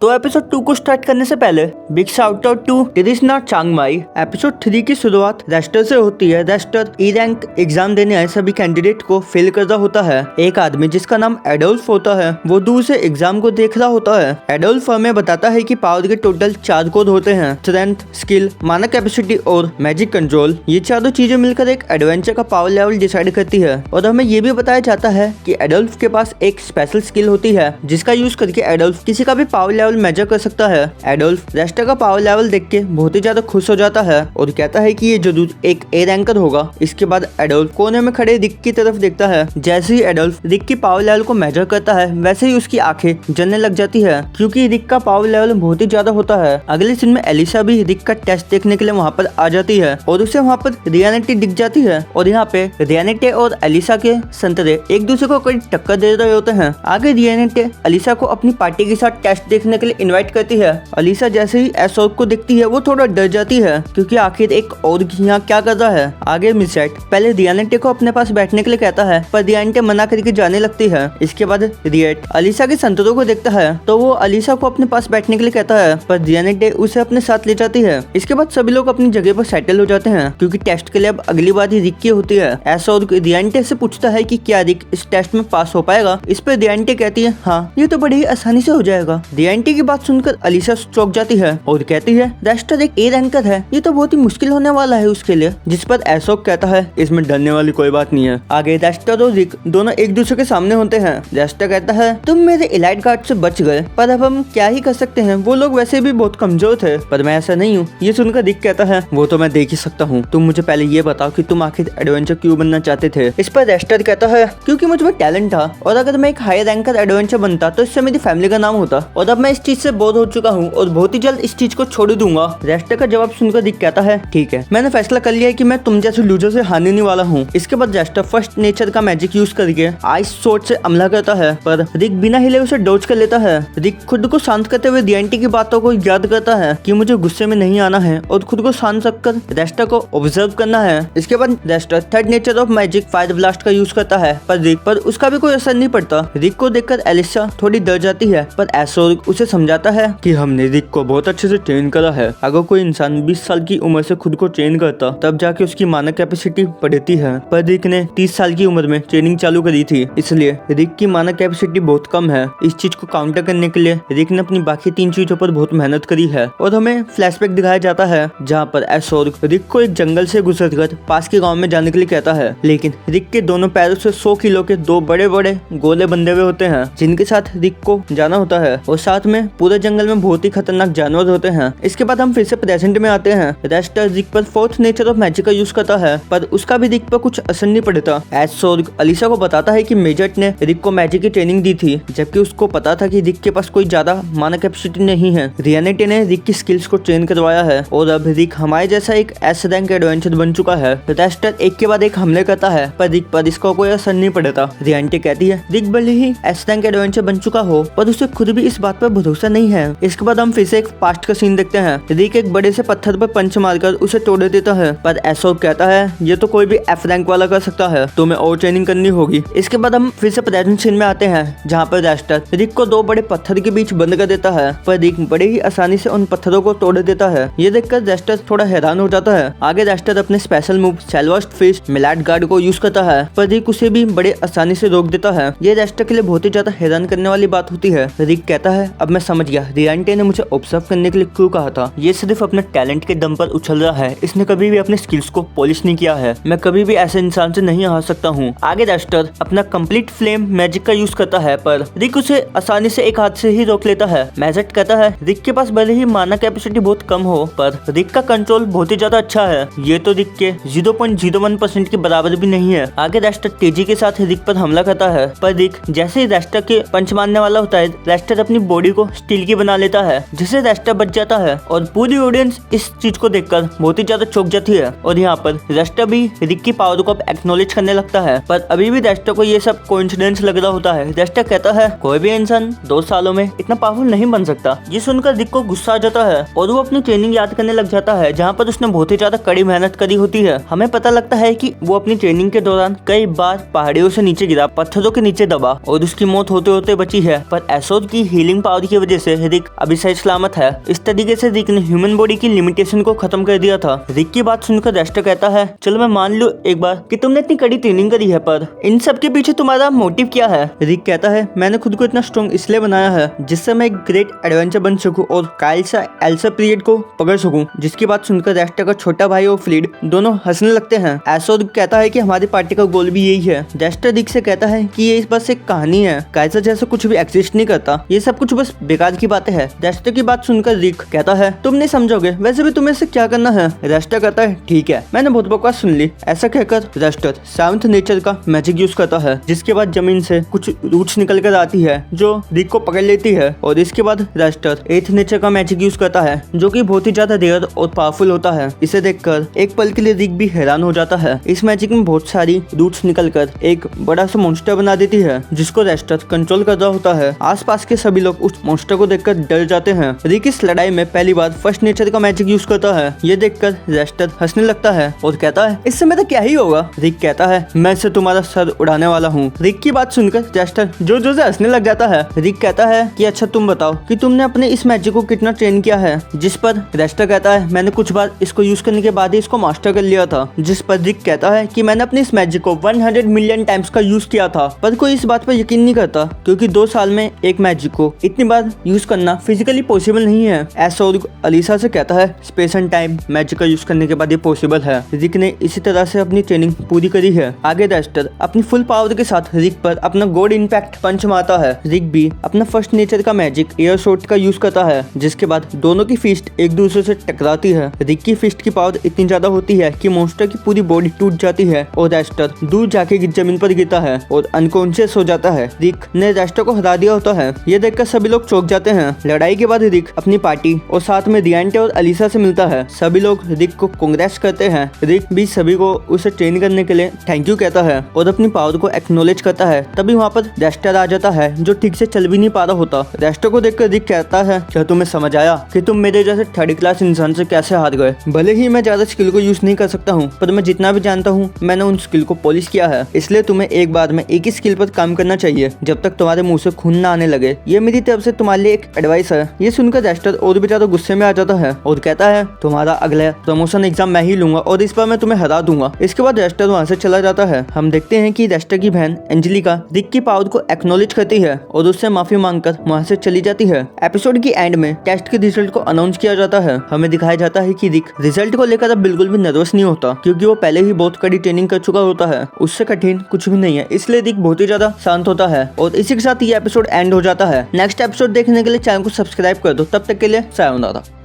तो एपिसोड 2 को स्टार्ट करने से पहले big shout out to traditional Changmai. Episode 3 की शुरुआत रेस्टर से होती है। रेस्टर ई रैंक एग्जाम देने आए सभी कैंडिडेट को फेल कर रहा होता है। एक आदमी जिसका नाम एडोल्फ होता है वो दूर से एग्जाम को देख रहा होता है। एडोल्फ हमें बताता है कि पावर के टोटल 4 कोड होते हैं, स्ट्रेंथ, स्किल, मानक कैपेसिटी और मैजिक कंट्रोल। ये चारों चीजें मिलकर एक एडवेंचर का पावर लेवल डिसाइड करती है। और हमें ये भी बताया जाता है कि एडोल्फ के पास एक स्पेशल स्किल होती है जिसका यूज करके एडोल्फ किसी का भी पावर लेवल मेजर कर सकता है। एडोल्फ रेस्टर का पावर लेवल देख के बहुत ही ज्यादा खुश हो जाता है और कहता है कि ये जरूर एक ए रैंकर होगा। इसके बाद एडोल्फ कोने में खड़े रिक की तरफ देखता है। जैसे ही एडोल्फ रिक की पावर लेवल को मेजर करता है वैसे ही उसकी आंखें जलने लग जाती है क्योंकि रिक का पावर लेवल बहुत ही ज्यादा होता है। अगले सीन में एलिसा भी रिक का टेस्ट देखने के लिए वहाँ पर आ जाती है और उसे वहाँ पर रियलिटी दिख जाती है। और यहाँ पे रियलिटी और एलिसा के संतरे एक दूसरे को कड़ी टक्कर दे रहे होते हैं। आगे रियलिटी एलिसा को अपनी पार्टी के साथ टेस्ट देखने के लिए इनवाइट करती है। एलिसा जैसे ही एसोक को देखती है वो थोड़ा डर जाती है क्योंकि आखिर एक और यहाँ क्या कर रहा है। आगे मिसेट पहले रियलिटी को अपने पास बैठने के लिए कहता है पर रियलिटी मना करके जाने लगती है। इसके बाद रियट एलिसा के संतरों को देखता है तो वो एलिसा को अपने पास बैठने के लिए कहता है पर रियलिटी उसे अपने साथ ले जाती है। इसके बाद सभी लोग अपनी जगह पर सेटल हो जाते हैं क्योंकि टेस्ट के लिए अब अगली बार ही रिक की होती है। एसोक रियलिटी से पूछता है कि क्या रिक इस टेस्ट में पास हो पाएगा। इस पर रियलिटी कहती है हाँ ये तो बड़ी ही आसानी से हो जाएगा। रियलिटी की बात सुनकर एलिसा चौंक जाती है और कहती है रेस्टर एक ए रैंकर है, ये तो बहुत ही मुश्किल होने वाला है उसके लिए। जिस पर एसोक कहता है इसमें डरने वाली कोई बात नहीं है। आगे रेस्टर और रिक दोनों एक दूसरे के सामने होते हैं। रेस्टर कहता है तुम मेरे इलाइट गार्ड से बच गए पर अब हम क्या ही कर सकते हैं, वो लोग वैसे भी बहुत कमजोर थे पर मैं ऐसा नहीं हूँ। ये सुनकर रिक कहता है वो तो मैं देख ही सकता हूँ, तुम मुझे पहले ये बताओ कि तुम आखिर एडवेंचर क्यों बनना चाहते थे। इस पर रेस्टर कहता है क्योंकि मुझ में टैलेंट था और अगर मैं एक हाई रैंकर एडवेंचर बनता तो इससे मेरी फैमिली का नाम होता और अब मैं इस चीज से बोर हो चुका हूँ और बहुत ही जल्द इस चीज को छोड़ दूंगा। रेस्टर का जवाब सुनकर रिक कहता है ठीक है, मैंने फैसला कर लिया है कि मैं तुम जैसे लूजर से हारने नहीं वाला हूँ। इसके बाद रेस्टर फर्स्ट नेचर का मैजिक यूज करके आइस सोर्ड से हमला करता है पर रिक बिना हिले उसे डॉज कर लेता है। रिक खुद को शांत करते हुए रियलिटी की बातों को याद करता है कि मुझे गुस्से में नहीं आना है और खुद को शांत रखकर रेस्टर को ऑब्जर्व करना है। इसके बाद रेस्टर third nature of magic fire blast का यूज करता है पर रिक पर उसका भी कोई असर नहीं पड़ता। रिक को देखकर एलिसा थोड़ी डर जाती है पर एसोक उसे समझाता है कि हमने रिक को बहुत अच्छे से ट्रेन करा है। अगर कोई इंसान 20 साल की उम्र से खुद को ट्रेन करता तब जाके उसकी मानक कैपेसिटी बढ़ती है पर रिक ने 30 साल की उम्र में ट्रेनिंग चालू करी थी इसलिए रिक की मानक कैपेसिटी बहुत कम है। इस चीज को काउंटर करने के लिए रिक ने अपनी बाकी 3 चीजों पर बहुत मेहनत करी है। और हमें फ्लैशबैक दिखाया जाता है जहाँ पर एसोक रिक को एक जंगल से गुजरकर पास के गाँव में जाने के लिए कहता है लेकिन रिक के दोनों पैरों से 100 किलो के 2 बड़े बड़े गोले बंधे हुए होते हैं जिनके साथ रिक को जाना होता है और साथ में पूरे जंगल में बहुत ही खतरनाक जानवर होते हैं। इसके बाद हम फिर से प्रेजेंट में आते हैं। रेस्टर रिक पर फोर्थ नेचर ऑफ मैजिक का यूज करता है पर उसका भी रिक पर कुछ असर नहीं पड़ता। एसोक एलिसा को बताता है कि मेजर ने रिक को मैजिक की ट्रेनिंग दी थी जबकि उसको पता था कि रिक के पास कोई ज्यादा मानक कैपेसिटी नहीं है। रियलिटी ने रिक की स्किल्स को ट्रेन करवाया है और अब रिक हमारे जैसा एक एस रैंक एडवेंचर बन चुका है। रेस्टर एक के बाद एक हमले करता है पर रिक पर इसका कोई असर नहीं पड़ता। रियलिटी कहती है रिक भले ही एस रैंक एडवेंचर बन चुका हो पर उसे खुद भी इस बात पर भरोसा नहीं है। इसके बाद हम फिर से एक पास्ट का सीन देखते हैं। रिक एक बड़े से पत्थर पर पंच मारकर उसे तोड़ देता है पर एसोक कहता है ये तो कोई भी एफ रैंक वाला कर सकता है, तुम्हें और ट्रेनिंग करनी होगी। इसके बाद हम फिर से प्रेजेंट सीन में आते हैं जहाँ पर रेस्टर रिक को 2 बड़े पत्थर के बीच बंद कर देता है पर रिक बड़े ही आसानी से उन पत्थरों को तोड़ देता है। ये देखकर रेस्टर थोड़ा हैरान हो जाता है। आगे रेस्टर अपने स्पेशल मूव सेल्वर्स्ट फिश मिलाट गार्ड को यूज करता है पर रिक उसे भी बड़े आसानी से रोक देता है। ये रेस्टर के लिए बहुत ही ज्यादा हैरान करने वाली बात होती है। रिक कहता है अब मैं समझ गया रियलिटी ने मुझे ऑब्जर्व करने के लिए क्यों कहा था। ये सिर्फ अपने टैलेंट के दम पर उछल रहा है, इसने कभी भी अपने स्किल्स को पॉलिश नहीं किया है। मैं कभी भी ऐसे इंसान से नहीं हार सकता हूँ। आगे रेस्टर अपना कंप्लीट फ्लेम मैजिक का यूज करता है पर रिक उसे आसानी से एक हाथ से ही रोक लेता है। मैजेट कहता है रिक के पास भले ही मानक कैपेसिटी बहुत कम हो पर रिक का कंट्रोल बहुत ही ज्यादा अच्छा है। ये तो रिक के 0.01% के बराबर भी नहीं है। आगे रेस्टर तेजी के साथ रिक पर हमला करता है पर रिक जैसे ही रेस्टर के पंच मारने वाला होता है रेस्टर अपनी बॉडी को स्टील की बना लेता है जिससे रेस्टर बच जाता है और पूरी ऑडियंस इस चीज को देखकर बहुत ही ज्यादा चौंक जाती है। और यहाँ पर रेस्टर भी रिक की पावर को एक्नॉलेज करने लगता है पर अभी भी रेस्टर को ये सब कोइंसिडेंस लग रहा होता है। रेस्टर कहता है कोई भी इंसान 2 सालों में इतना पावरफुल नहीं बन सकता। ये सुनकर रिक को गुस्सा आ जाता है और वो अपनी ट्रेनिंग याद करने लग जाता है जहाँ पर उसने बहुत ही ज्यादा कड़ी मेहनत करी होती है। हमें पता लगता है कि वो अपनी ट्रेनिंग के दौरान कई बार पहाड़ियों से नीचे गिरा, पत्थरों के नीचे दबा और उसकी मौत होते होते बची है पर एसोक की हीलिंग पावर बॉडी की वजह से रिक अभी सही सलामत है। इस तरीके से रिक ने ह्यूमन बॉडी की लिमिटेशन को खत्म कर दिया था। रिक की बात सुनकर रेस्टर कहता है, चलो मैं मान लूं एक बार कि तुमने इतनी कड़ी ट्रेनिंग करी है, पर इन सब के पीछे तुम्हारा मोटिव क्या है? रिक कहता है, मैंने खुद को इतना स्ट्रॉन्ग इसलिए बनाया है जिससे मैं एक ग्रेट एडवेंचर बन सकूं और काइल से एल्सा पीरियड को पकड़ सकूं। जिसकी बात सुनकर रेस्टर का छोटा भाई और फ्लीड दोनों हंसने लगते हैं। एसोद कहता है कि हमारी पार्टी का गोल भी यही है। रेस्टर रिक से कहता है कि ये बस एक कहानी है, काइसर जैसा कुछ भी एग्जिस्ट नहीं करता, ये सब कुछ बस बेकार की बातें हैं। रेस्टर की बात सुनकर रिक कहता है, तुम नहीं समझोगे, वैसे भी तुम्हें इससे क्या करना है? रेस्टर कहता है, ठीक है, मैंने बहुत बकवास सुन ली। ऐसा कहकर रेस्टर सेवंथ नेचर का मैजिक यूज करता है, जिसके बाद जमीन से कुछ रूट्स निकल कर आती है जो रिक को पकड़ लेती है। और इसके बाद रेस्टर एथ नेचर का मैजिक यूज करता है जो कि बहुत ही ज्यादा रेयर और पावरफुल होता है। इसे देखकर एक पल के लिए रिक भी हैरान हो जाता है। इस मैजिक में बहुत सारी रूट्स निकलकर एक बड़ा सा मॉन्स्टर बना देती है जिसको रेस्टर कंट्रोल कर रहा होता है। आसपास के सभी लोग उस मॉन्स्टर को देखकर डर जाते हैं। रिक इस लड़ाई में पहली बार फर्स्ट नेचर का मैजिक यूज करता है। ये देखकर रेस्टर हंसने लगता है और कहता है, इससे मेरा क्या ही होगा? रिक कहता है, मैं इससे तुम्हारा सर उड़ाने वाला हूँ। रिक की बात सुनकर रेस्टर जोर जोर से हंसने लग जाता है। रिक कहता है कि अच्छा तुम बताओ कि तुमने अपने इस मैजिक को कितना ट्रेन किया है? जिस पर रेस्टर कहता है, मैंने कुछ बार इसको यूज करने के बाद ही इसको मास्टर कर लिया था। जिस पर रिक कहता है कि मैंने अपने इस मैजिक को 100 मिलियन टाइम्स का यूज किया था, पर कोई इस बात पर यकीन नहीं करता क्योंकि 2 साल में एक मैजिक को इतनी बार यूज करना फिजिकली पॉसिबल नहीं है। एसोद अलीसा से कहता है, स्पेस एंड टाइम मैजिक का यूज करने के बाद ये पॉसिबल है। रिक ने इसी तरह से अपनी ट्रेनिंग पूरी करी है। आगे रेस्टर अपनी फुल पावर के साथ रिक पर अपना गॉड इम्पैक्ट पंच मारता है। रिक भी अपना फर्स्ट नेचर का मैजिक एयर शॉट का यूज करता है, जिसके बाद दोनों की फिस्ट एक दूसरे से टकराती है। रिक की फिस्ट की पावर इतनी ज्यादा होती है कि मॉन्स्टर की पूरी बॉडी टूट जाती है और रेस्टर दूर जाके जमीन पर गिरता है और अनकॉन्शियस हो जाता है। रिक ने रेस्टर को हरा दिया होता है। ये देखकर सभी लोग चौंक जाते हैं। लड़ाई के बाद रिक अपनी पार्टी और साथ में डिएंटे और अलीसा से मिलता है। सभी लोग रिक को कांग्रेस करते हैं। रिक भी सभी को उसे ट्रेन करने के लिए थैंक यू कहता है और अपनी पावर को एक्नॉलेज करता है। तभी वहाँ पर रेस्टर आ जाता है जो ठीक से चल भी नहीं पा रहा होता। रेस्टर को देखकर रिक कहता है, क्या तुम्हें समझ आया कि तुम मेरे जैसे 3rd क्लास इंसान से कैसे हार गए? भले ही मैं ज्यादा स्किल को यूज नहीं कर सकता हूँ, पर मैं जितना भी जानता हूँ मैंने उन स्किल को पॉलिश किया है। इसलिए तुम्हें एक बार में एक ही स्किल पर काम करना चाहिए जब तक तुम्हारे मुंह से खून ना आने लगे। ये मेरी तरफ से तुम्हारे लिए एक एडवाइस है। ये सुनकर रेस्टर और भी ज्यादा गुस्से में आ जाता है और कहता है, तुम्हारा अगला प्रमोशन एग्जाम मैं ही लूंगा और इस बार मैं तुम्हें हरा दूंगा। इसके बाद रेस्टर वहाँ से चला जाता है। हम देखते हैं कि रेस्टर की बहन एंजेलिका रिक की पावर को एक्नॉलेज करती है और उससे माफी मांगकर वहाँ से चली जाती है। एपिसोड की एंड में टेस्ट के रिजल्ट को अनाउंस किया जाता है। हमें दिखाया जाता है कि रिक रिजल्ट को लेकर अब बिल्कुल भी नर्वस नहीं होता क्योंकि वो पहले ही बहुत कड़ी ट्रेनिंग कर चुका होता है। उससे कठिन कुछ भी नहीं है, इसलिए रिक बहुत ही ज्यादा शांत होता है। और इसी के साथ ये एपिसोड एंड हो जाता है। नेक्स्ट एपिसोड देखने के लिए चैनल को सब्सक्राइब कर दो। तब तक के लिए सायोनारा।